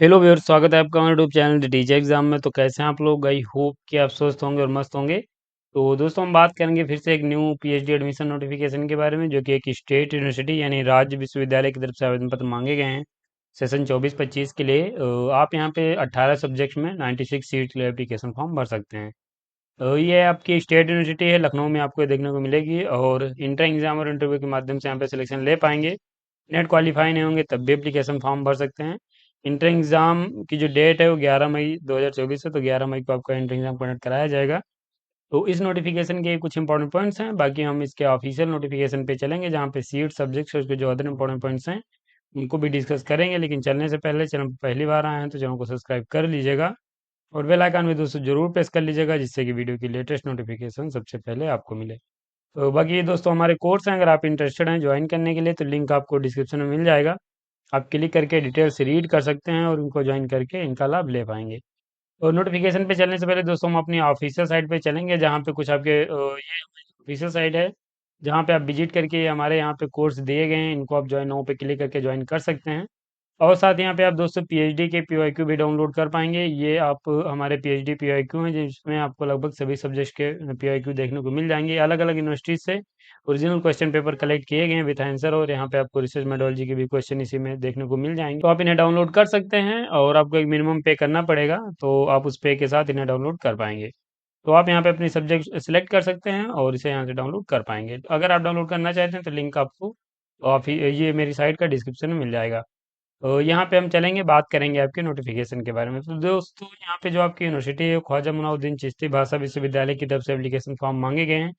Hello viewers, स्वागत है आपका हमारे YouTube channel the teacher exam में। तो कैसे हैं आप लोग? आई होप कि आप स्वस्थ होंगे और मस्त होंगे। तो दोस्तों, हम बात करेंगे फिर से एक न्यू पीएचडी एडमिशन नोटिफिकेशन के बारे में, जो कि एक स्टेट यूनिवर्सिटी यानी राज्य विश्वविद्यालय की तरफ से आवेदन पत्र मांगे गए हैं सेशन 24-25 के लिए। आप यहाँ पे 18 सब्जेक्ट में 96 सीट के लिए एप्लीकेशन फॉर्म भर सकते हैं। ये आपकी स्टेट यूनिवर्सिटी है, लखनऊ में आपको ये देखने को मिलेगी। और इंटर एग्जाम और इंटरव्यू के माध्यम से यहाँ पे सिलेक्शन ले पाएंगे। नेट क्वालिफाई नहीं होंगे तब भी एप्लीकेशन फॉर्म भर सकते हैं। इंटर एग्ज़ाम की जो डेट है वो 11 मई 2024 है, तो 11 मई को आपका इंटर एग्ज़ाम कंडक्ट कराया जाएगा। तो इस नोटिफिकेशन के कुछ इंपॉर्टेंट पॉइंट्स हैं। बाकी हम इसके ऑफिशियल नोटिफिकेशन पे चलेंगे, जहाँ पे सीट सब्जेक्ट्स और उसके जो अदर इंपॉर्टेंट पॉइंट्स हैं उनको भी डिस्कस करेंगे। लेकिन चलने से पहले, चैनल पर पहली बार आए हैं तो चैनल को सब्सक्राइब कर लीजिएगा और बेल आइकन भी दोस्तों जरूर प्रेस कर लीजिएगा, जिससे कि वीडियो की लेटेस्ट नोटिफिकेशन सबसे पहले आपको मिले। तो बाकी ये दोस्तों हमारे कोर्स हैं, अगर आप इंटरेस्टेड हैं ज्वाइन करने के लिए तो लिंक आपको डिस्क्रिप्शन में मिल जाएगा। आप क्लिक करके डिटेल से रीड कर सकते हैं और उनको ज्वाइन करके इनका लाभ ले पाएंगे। और नोटिफिकेशन पे चलने से पहले दोस्तों हम अपनी ऑफिशियल साइट पे चलेंगे, जहाँ पे कुछ आपके ये ऑफिशियल साइट है, जहाँ पे आप विजिट करके हमारे यहाँ पे कोर्स दिए गए हैं, इनको आप ज्वाइन नाउ पे क्लिक करके ज्वाइन कर सकते हैं। और साथ ही यहाँ पे आप दोस्तों पीएचडी के पीवाईक्यू भी डाउनलोड कर पाएंगे। ये आप हमारे पीएचडी पीवाईक्यू हैं, जिसमें आपको लगभग सभी सब्जेक्ट के पीवाईक्यू देखने को मिल जाएंगे। अलग अलग यूनिवर्सिटीज से ओरिजिनल क्वेश्चन पेपर कलेक्ट किए गए हैं विद आंसर, और यहाँ पे आपको रिसर्च मेथोडोलॉजी के भी क्वेश्चन इसी में देखने को मिल जाएंगे। तो आप इन्हें डाउनलोड कर सकते हैं और आपको एक मिनिमम पे करना पड़ेगा, तो आप उस पे के साथ इन्हें डाउनलोड कर पाएंगे। तो आप यहाँ पे अपनी सब्जेक्ट सेलेक्ट कर सकते हैं और इसे यहाँ से डाउनलोड कर पाएंगे। तो अगर आप डाउनलोड करना चाहते हैं तो लिंक आपको ये मेरी साइट का डिस्क्रिप्शन में मिल जाएगा। तो यहाँ पे हम चलेंगे, बात करेंगे आपके नोटिफिकेशन के बारे में। तो दोस्तों, यहाँ पे जो आपकी यूनिवर्सिटी है, ख्वाजा मुनाउद्दीन चिश्ती भाषा विश्वविद्यालय की तरफ से एप्लीकेशन फॉर्म मांगे गए हैं।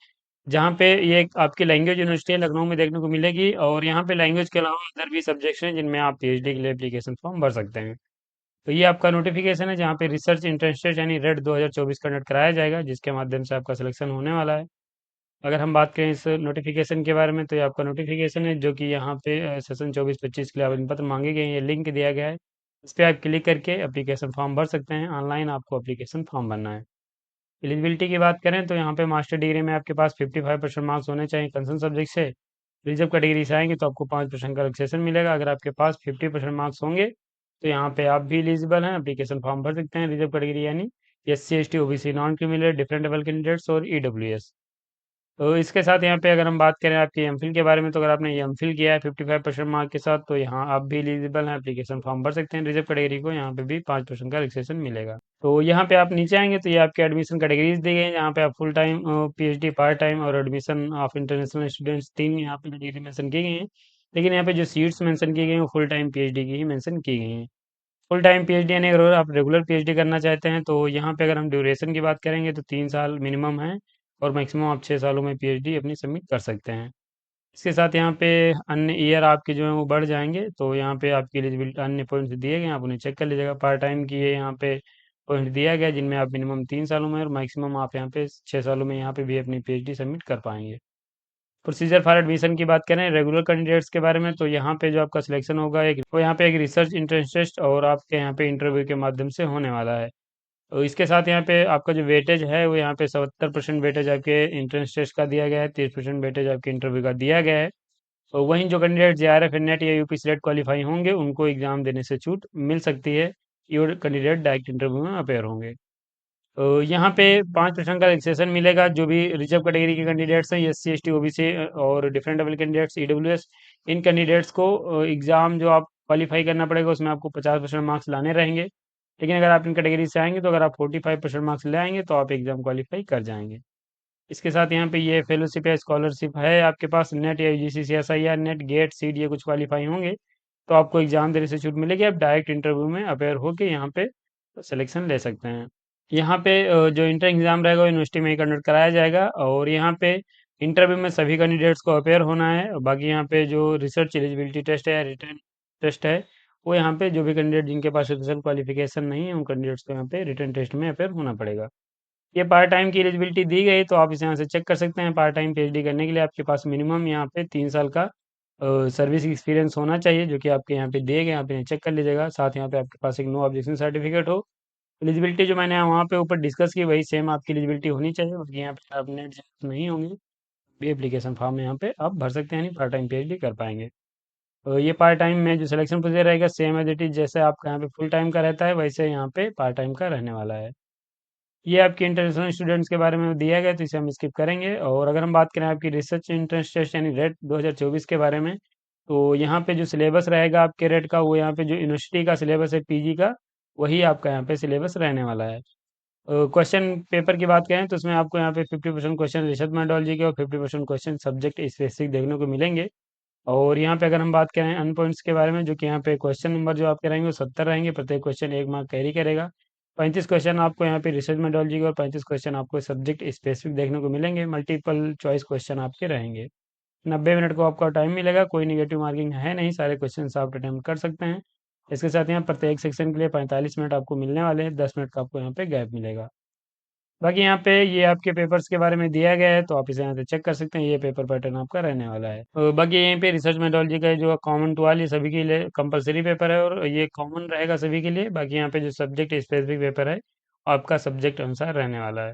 जहाँ पे ये एक आपकी लैंग्वेज यूनिवर्सिटी है, लखनऊ में देखने को मिलेगी। और यहाँ पे लैंग्वेज के अलावा अदर भी सब्जेक्ट्स हैं जिनमें आप पीएचडी के लिए एप्लीकेशन फॉर्म भर सकते हैं। तो ये आपका नोटिफिकेशन है, जहाँ पे रिसर्च इंटरेस्टेड यानी रेड 2024 कंडक्ट कराया जाएगा, जिसके माध्यम से आपका सिलेक्शन होने वाला है। अगर हम बात करें इस नोटिफिकेशन के बारे में, तो ये आपका नोटिफिकेशन है, जो कि यहाँ पे सेशन 24-25 के लिए आवेदन पत्र मांगे गए हैं। ये लिंक दिया गया है, इस पर आप क्लिक करके एप्लीकेशन फॉर्म भर सकते हैं। ऑनलाइन आपको एप्लीकेशन फॉर्म भरना है। एलिजिबिलिटी की बात करें तो यहाँ पे मास्टर डिग्री में आपके पास 55% मार्क्स होने चाहिए कंसर्न सब्जेक्ट से। रिजर्व कैटेगरी से आएंगे तो आपको 5% का रिलैक्सेशन मिलेगा। अगर आपके पास 50% मार्क्स होंगे तो यहाँ पे आप भी एलिजिबल हैं, एप्लीकेशन फॉर्म भर सकते हैं। रिजर्व कैटेगरी यानी SC ST OBC non criminal different level candidates और EWS। तो इसके साथ यहाँ पे अगर हम बात करें आपकी एमफिल के बारे में, तो अगर आपने एमफिल किया है 55% मार्क के साथ, तो यहाँ आप भी एलिजिबल हैं, एप्लीकेशन फॉर्म भर सकते हैं। रिजर्व कैटेगरी को यहाँ पे भी 5% का रिलैक्सेशन मिलेगा। तो यहाँ पे आप नीचे आएंगे तो ये आपके एडमिशन कैटेगरीज दी गई हैं, जहाँ पे आप full time, PhD, part time और एडमिशन ऑफ इंटरनेशनल स्टूडेंट्स, तीन यहाँ पे कैटेगरी मेंशन की गई हैं। लेकिन यहाँ पे जो सीट्स मेंशन की गई हैं वो फुल टाइम पीएचडी की ही मेंशन की गई हैं। फुल टाइम पीएचडी यानी अगर आप रेगुलर पीएचडी करना चाहते हैं तो यहाँ पे अगर हम ड्यूरेशन की बात करेंगे तो 3 साल मिनिमम है, और मैक्सिमम आप 6 सालों में पीएचडी अपनी सबमिट कर सकते हैं। इसके साथ यहाँ पे अन्य ईयर आपके जो है वो बढ़ जाएंगे, तो यहाँ पे आपकी एलिजिबिलिटी अन्य पॉइंट्स दिए गए हैं, आप उन्हें चेक कर लीजिएगा। पार्ट टाइम की ये यहाँ पे पॉइंट दिया गया है, जिनमें आप मिनिमम 3 सालों में और मैक्सिमम आप यहाँ पे 6 सालों में यहाँ पे भी अपनी पीएचडी सबमिट कर पाएंगे। प्रोसीजर फॉर एडमिशन की बात करें रेगुलर कैंडिडेट्स के बारे में, तो यहाँ पे जो आपका सिलेक्शन होगा, एक वो यहाँ पे एक रिसर्च इंट्रेंस टेस्ट और आपके यहाँ पे इंटरव्यू के माध्यम से होने वाला है। तो इसके साथ यहाँ पे आपका जो वेटेज है वो यहाँ पे 77% वेटेज आपके इंट्रेंस टेस्ट का दिया गया है, 30% वेटेज आपके इंटरव्यू का दिया गया है। तो वहीं जो कैंडिडेट JRF नेट या यूपी सेलेक्ट क्वालिफाई होंगे उनको एग्जाम देने से छूट मिल सकती है। ये कैंडिडेट डायरेक्ट इंटरव्यू में अपेयर होंगे। तो यहाँ पे 5% का रिलैक्सेशन मिलेगा। जो भी रिजर्व कैटेगरी के कैंडिडेट्स हैं, SC ST OBC और डिफरेंट लेवल कैंडिडेट्स, EWS, इन कैंडिडेट्स को एग्ज़ाम जो आप क्वालिफाई करना पड़ेगा उसमें आपको 50% मार्क्स लाने रहेंगे। लेकिन अगर आप इन कैटेगरी से आएंगे तो अगर आप 45% मार्क्स ले आएंगे तो आप एग्ज़ाम क्वालिफाई कर जाएंगे। इसके साथ यहाँ पे ये फेलोशिप या स्कॉलरशिप है आपके पास, नेट या UGC CSIR net gate seat ये कुछ क्वालिफाई होंगे तो आपको एग्जाम देने से छूट मिलेगी। आप डायरेक्ट इंटरव्यू में अपेयर होके यहाँ पे सिलेक्शन ले सकते हैं। यहाँ पे जो इंटर एग्जाम रहेगा वो यूनिवर्सिटी में ही कंडक्ट कराया जाएगा, और यहाँ पे इंटरव्यू में सभी कैंडिडेट्स को अपेयर होना है। और बाकी यहाँ पे जो रिसर्च एलिजिबिलिटी टेस्ट है या रिटर्न टेस्ट है, वो यहाँ पे जो भी कैंडिडेट जिनके पास रिसर्च क्वालिफिकेशन नहीं है उन कैंडिडेट्स को यहाँ पे रिटर्न टेस्ट में अपेयर होना पड़ेगा। ये पार्ट टाइम की एलिजिबिलिटी दी गई, तो आप इसे यहाँ से चेक कर सकते हैं। पार्ट टाइम पीएचडी करने के लिए आपके पास मिनिमम यहाँ पे 3 साल का सर्विस एक्सपीरियंस होना चाहिए, जो कि आपके यहाँ पे दिए गए, आप इन्हें चेक कर लीजिएगा। साथ यहाँ पे आपके पास एक नो ऑब्जेक्शन सर्टिफिकेट हो। एलिजिबिलिटी जो मैंने वहाँ पे ऊपर डिस्कस की वही सेम आपकी एलिजिबिलिटी होनी चाहिए, बाकी यहाँ पे आप नेट नहीं होंगे भी एप्लीकेशन फॉर्म यहाँ पे आप भर सकते हैं, नहीं पार्ट टाइम पीएचडी कर पाएंगे। ये पार्ट टाइम में जो सिलेक्शन प्रोसीजर रहेगा सेम एज इट इज, जैसे आपका यहाँ पे फुल टाइम का रहता है वैसे यहाँ पे पार्ट टाइम का रहने वाला है। ये आपके इंटरनेशनल स्टूडेंट्स के बारे में दिया गया है, तो इसे हम स्किप करेंगे। और अगर हम बात करें आपकी रिसर्च इंटरेस्ट टेस्ट यानी रेट 2024 के बारे में, तो यहाँ पे जो सिलेबस रहेगा आपके रेट का, वो यहाँ पे जो यूनिवर्सिटी का सिलेबस है पीजी का, वही आपका यहाँ पे सिलेबस रहने वाला है। क्वेश्चन पेपर की बात करें तो उसमें आपको यहाँ पे 50% क्वेश्चन रिसर्च मेथोडोलॉजी के और 50% क्वेश्चन सब्जेक्ट स्पेसिफिक देखने को मिलेंगे। और यहाँ पे अगर हम बात करें अन पॉइंट्स के बारे में, जो कि यहाँ पे क्वेश्चन नंबर जो आपके रहेंगे वो 70 रहेंगे, प्रत्येक क्वेश्चन 1 मार्क कैरी करेगा। 35 क्वेश्चन आपको यहाँ पे रिसर्च मेथोडोलॉजी के और 35 क्वेश्चन आपको सब्जेक्ट स्पेसिफिक देखने को मिलेंगे। मल्टीपल चॉइस क्वेश्चन आपके रहेंगे। 90 मिनट को आपका टाइम मिलेगा, कोई निगेटिव मार्किंग है नहीं, सारे क्वेश्चन आप अटेम्प्ट कर सकते हैं। इसके साथ यहाँ प्रत्येक सेक्शन के लिए 45 मिनट आपको मिलने वाले हैं, 10 मिनट का आपको यहाँ पे गैप मिलेगा। बाकी यहाँ पे ये आपके पेपर्स के बारे में दिया गया है, तो आप इसे यहाँ से चेक कर सकते हैं। ये पेपर पैटर्न आपका रहने वाला है। बाकी यहीं पे रिसर्च मेथोडोलॉजी का जो कॉमन टू वाली सभी के लिए कंपलसरी पेपर है और ये कॉमन रहेगा सभी के लिए। बाकी यहाँ पे जो सब्जेक्ट स्पेसिफिक पेपर है आपका सब्जेक्ट अनुसार रहने वाला है।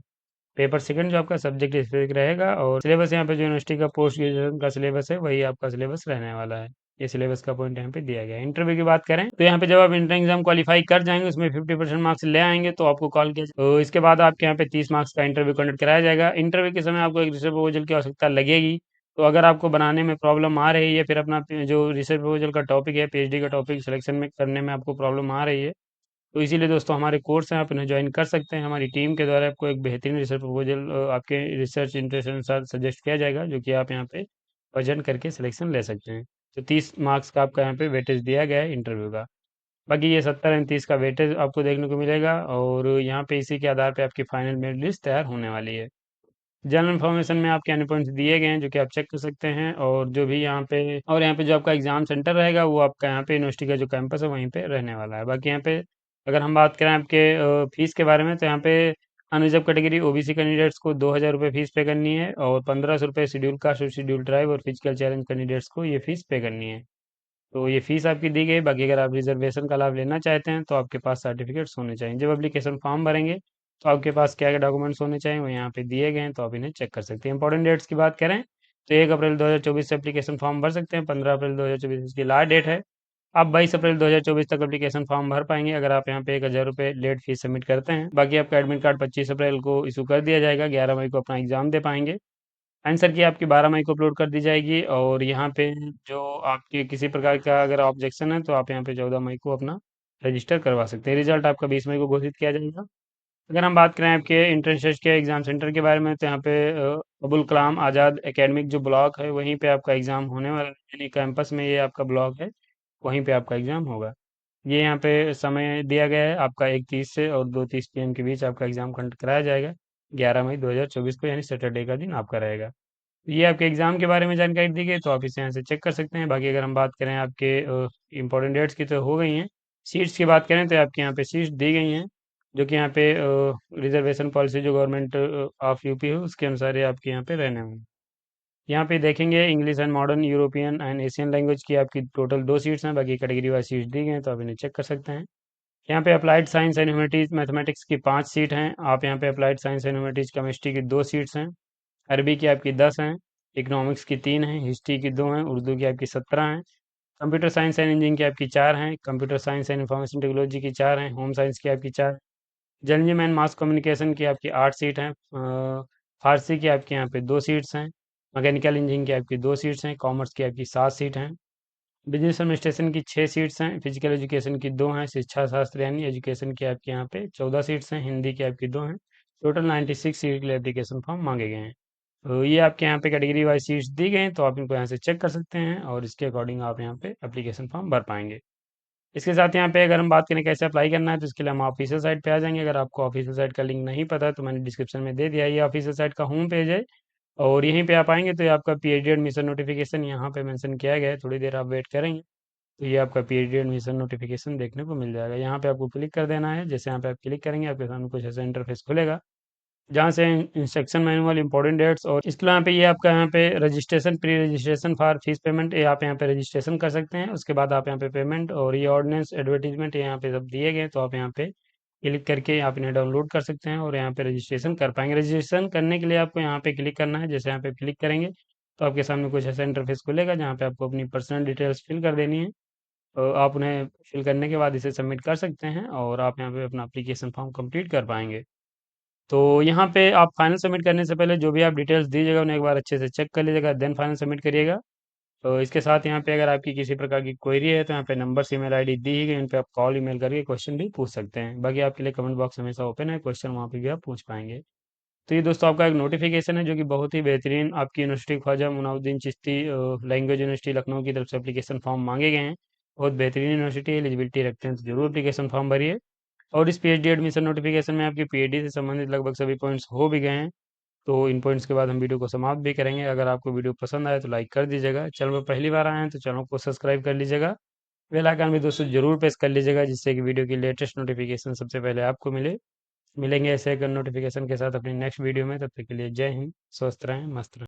पेपर सेकंड जो आपका सब्जेक्ट स्पेसिफिक रहेगा, और सिलेबस यहाँ पे जो यूनिवर्सिटी का पोस्ट ग्रेजुएशन का सिलेबस है वही आपका सिलेबस रहने वाला है। ये सिलेबस का पॉइंट यहाँ पे दिया गया है। इंटरव्यू की बात करें तो यहाँ पे जब आप इंटर एग्जाम क्वालिफाई कर जाएंगे, उसमें 50% मार्क्स ले आएंगे तो आपको कॉल किया तो इसके बाद आपके यहाँ पे 30 मार्क्स का इंटरव्यू कंडक्ट कराया जाएगा। इंटरव्यू के समय आपको एक रिसर्च प्रपोजल की आवश्यकता लगेगी। तो अगर आपको बनाने में प्रॉब्लम आ रही है, फिर अपना जो रिसर्च प्रपोजल का टॉपिक है, पीएचडी का टॉपिक सिलेक्शन में करने में आपको प्रॉब्लम आ रही है, तो इसीलिए दोस्तों हमारे कोर्स हैं, आप इन्हें ज्वाइन कर सकते हैं। हमारी टीम के द्वारा आपको एक बेहतरीन रिसर्च प्रपोजल आपके रिसर्च इंटरेस्ट अनुसार सजेस्ट किया जाएगा, जो कि आप यहाँ पे प्रेजेंट करके सिलेक्शन ले सकते हैं। तो 30 मार्क्स का आपका यहाँ पे वेटेज दिया गया है इंटरव्यू का। बाकी ये 70 एंड 30 का वेटेज आपको देखने को मिलेगा, और यहाँ पे इसी के आधार पे आपकी फाइनल मेरिट लिस्ट तैयार होने वाली है। जनरल इन्फॉर्मेशन में आपके आने पॉइंट्स दिए गए हैं, जो कि आप चेक कर सकते हैं। और जो भी यहाँ पे जो आपका एग्जाम सेंटर रहेगा वो आपका यहाँ पे यूनिवर्सिटी का जो कैंपस है वहीं पे रहने वाला है। बाकी यहाँ पे अगर हम बात करें आपके फीस के बारे में, तो यहाँ पे अनरिजर्व कैटेगरी ओबीसी कैंडिडेट्स को 2,000 रुपये फीस पे करनी है, और 1,500 रुपये शेड्यूल कास्ट और शेड्यूल ट्राइब और फिजिकल चैलेंज कैंडिडेट्स को ये फीस पे करनी है। तो ये फीस आपकी दी गई। बाकी अगर आप रिजर्वेशन का लाभ लेना चाहते हैं तो आपके पास सर्टिफिकेट्स होने चाहिए। जब एप्लीकेशन फॉर्म भरेंगे तो आपके पास क्या क्या डॉक्यूमेंट्स होने चाहिए वो यहाँ पे दिए गए हैं, तो आप इन्हें चेक कर सकते हैं। इंपॉर्टेंट डेट्स की बात करें तो 1 अप्रैल 2024 से एप्लीकेशन फॉर्म भर सकते हैं। 15 अप्रैल 2024 इसकी लास्ट डेट है। आप 22 अप्रैल 2024 तक एप्लीकेशन फॉर्म भर पाएंगे अगर आप यहाँ पे 1,000 रुपये लेट फीस सबमिट करते हैं। बाकी आपका एडमिट कार्ड 25 अप्रैल को इशू कर दिया जाएगा। 11 मई को अपना एग्जाम दे पाएंगे। आंसर की आपकी 12 मई को अपलोड कर दी जाएगी। और यहाँ पे जो आपकी किसी प्रकार का अगर ऑब्जेक्शन है तो आप यहाँ पे 14 मई को अपना रजिस्टर करवा सकते हैं। रिजल्ट आपका 20 मई को घोषित किया जाएगा। अगर हम बात करें आपके इंटर्नशिप के एग्जाम सेंटर के बारे में, तो यहाँ पे अबुल कलाम आज़ाद एकेडमिक जो ब्लॉक है वहीं पे आपका एग्ज़ाम होने वाला है, यानी कैंपस में ये आपका ब्लॉक है, वहीं पे आपका एग्ज़ाम होगा। ये यहाँ पे समय दिया गया है आपका 1:30 से और 2:30 PM के बीच आपका एग्ज़ाम कंडक्ट कराया जाएगा। 11 मई 2024 को, यानी सैटरडे का दिन आपका रहेगा। ये आपके एग्ज़ाम के बारे में जानकारी दी गई, तो आप इसे यहाँ से चेक कर सकते हैं। बाकी अगर हम बात करें आपके इंपॉर्टेंट डेट्स की, तो हो गई हैं। सीट्स की बात करें तो आपके यहाँ पे सीट्स दी गई हैं, जो कि यहाँ पे रिजर्वेशन पॉलिसी जो गवर्नमेंट ऑफ यूपी है उसके अनुसार ये आपके यहाँ पे रहने होंगे। यहाँ पे देखेंगे English and modern European and Asian language की आपकी टोटल 2 सीट्स हैं। बाकी कैटेगरी वाइज सीट्स दी गई हैं, तो आप इन्हें चेक कर सकते हैं। यहाँ पे applied science and humanities mathematics की 5 सीट हैं। आप यहाँ पे applied science and humanities chemistry की 2 सीट्स हैं। अरबी की आपकी 10 हैं। इकोनॉमिक्स की 3 हैं। हिस्ट्री की 2 हैं। उर्दू की आपकी 17 हैं। कंप्यूटर साइंस एंड इंजीनियरिंग की आपकी 4 हैं। Computer science and information technology की 4 हैं। होम साइंस की आपकी 4। जर्नलिज्म एंड मास कम्युनिकेशन की आपकी 8 सीट हैं। फारसी की आपके यहाँ पे 2 सीट्स हैं। मैकेनिकल इंजीनियरिंग की आपकी 2 सीट्स हैं। कॉमर्स की आपकी 7 सीट हैं। बिजनेस एडमिनिस्ट्रेशन की 6 सीट्स हैं। फिजिकल एजुकेशन की 2 हैं। शिक्षा शास्त्र यानी एजुकेशन की आपके यहाँ पे 14 सीट्स हैं। हिंदी की आपकी 2 हैं। टोटल 96 सीट के लिए एप्लीकेशन फॉर्म मांगे गए हैं। तो ये आपके यहाँ पे कैटेगरी वाइज सीट्स दी गई हैं, तो आप इनको यहाँ से चेक कर सकते हैं और इसके अकॉर्डिंग आप यहाँ पे एप्लीकेशन फॉर्म भर पाएंगे। इसके साथ यहाँ पे अगर हम बात करें कैसे अप्लाई करना है, तो इसके लिए हम ऑफिशियल साइट पे आ जाएंगे। अगर आपको ऑफिशियल साइट का लिंक नहीं पता है तो मैंने डिस्क्रिप्शन में दे दिया है। ये ऑफिशियल साइट का होम पेज है, और यहीं पे आप आएंगे तो ये आपका पीएचडी एडमिशन नोटिफिकेशन यहाँ पे मेंशन किया गया है। थोड़ी देर आप वेट करेंगे तो ये आपका पीएचडी एडमिशन नोटिफिकेशन देखने को मिल जाएगा। यहाँ पे आपको क्लिक कर देना है। जैसे यहाँ पे आप क्लिक करेंगे आपके सामने कुछ ऐसा इंटरफेस खुलेगा, जहाँ से इंस्ट्रक्शन मैनुअल इंपॉर्टेंट डेट्स, और इसके अलावा यहाँ पे ये आपका यहाँ पे registration pre registration for fees payment, ये आप यहाँ पे रजिस्ट्रेशन कर सकते हैं। उसके बाद आप यहाँ पे पेमेंट और ये ऑर्डिनेंस एडवर्टीजमेंट यहाँ पे सब दिए गए हैं, तो आप यहाँ पे क्लिक करके आप इन्हें डाउनलोड कर सकते हैं और यहाँ पे रजिस्ट्रेशन कर पाएंगे। रजिस्ट्रेशन करने के लिए आपको यहाँ पे क्लिक करना है। जैसे यहाँ पे क्लिक करेंगे तो आपके सामने कुछ ऐसा इंटरफेस खुलेगा जहाँ पे आपको अपनी पर्सनल डिटेल्स फिल कर देनी है। आप उन्हें फिल करने के बाद इसे सबमिट कर सकते हैं और आप यहाँ पे अपना एप्लीकेशन फॉर्म कंप्लीट कर पाएंगे। तो यहाँ पे आप फाइनल सबमिट करने से पहले जो भी आप डिटेल्स दीजिएगा उन्हें एक बार अच्छे से चेक कर लीजिएगा, देन फाइनल सबमिट करिएगा। तो इसके साथ यहाँ पे अगर आपकी किसी प्रकार की क्वेरी है तो यहाँ पे नंबर्स ईमेल आईडी दी ही गई, उन पे आप कॉल ईमेल करके क्वेश्चन भी पूछ सकते हैं। बाकी आपके लिए कमेंट बॉक्स हमेशा ओपन है, क्वेश्चन वहाँ पे भी आप पूछ पाएंगे। तो ये दोस्तों आपका एक नोटिफिकेशन है जो कि बहुत ही बेहतरीन आपकी university Khwaja Moinuddin Chishti language university Lucknow की तरफ से एप्लीकेशन फॉर्म मांगे गए हैं। बहुत बेहतरीन यूनिवर्सिटी है, एलिजिबिलिटी रखते हैं तो जरूर एप्लीकेशन फॉर्म भरिए। और इस पीएचडी एडमिशन नोटिफिकेशन में आपकी पीएचडी से संबंधित लगभग सभी पॉइंट्स हो भी गए हैं। तो इन पॉइंट्स के बाद हम वीडियो को समाप्त भी करेंगे। अगर आपको वीडियो पसंद आए तो लाइक कर दीजिएगा। चैनल पर पहली बार आए हैं तो चैनल को सब्सक्राइब कर लीजिएगा। बेल आइकन भी दोस्तों जरूर प्रेस कर लीजिएगा जिससे कि वीडियो की लेटेस्ट नोटिफिकेशन सबसे पहले आपको मिले। मिलेंगे ऐसे एक नोटिफिकेशन के साथ अपनी नेक्स्ट वीडियो में, तब तक के लिए जय हिंद, स्वस्थ रहें, मस्त रहें।